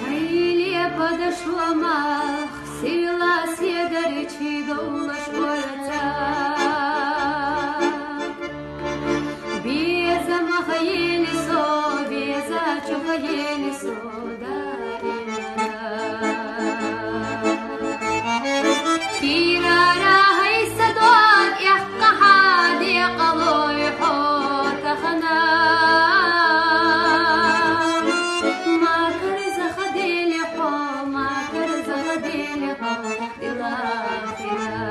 Хайле подошла мах, сила седоречи доллаш порца. Беза маха еле со, беза чуха еле со, да كيرارا هاي سدود يحقى حادي قلوي حوتخنا ما كرز خديلي حو ما كرز خديلي حو دلاخرا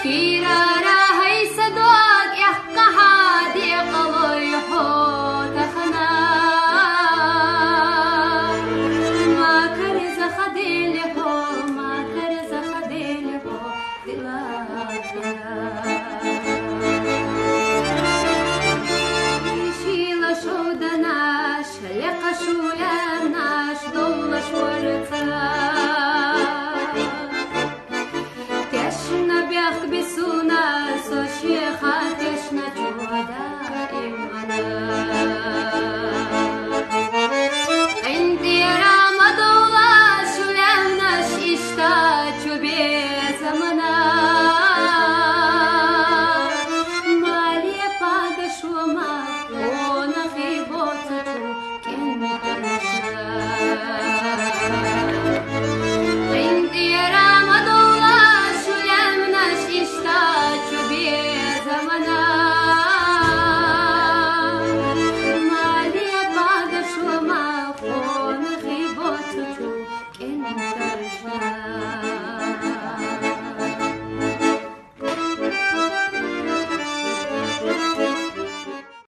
كيرارا هاي سدود يحقى حادي قلوي حوتخنا ما كرز خديلي حو ما كرز خديلي حو دلاخرا شيلا شو دناش لقى شو يا ناش دول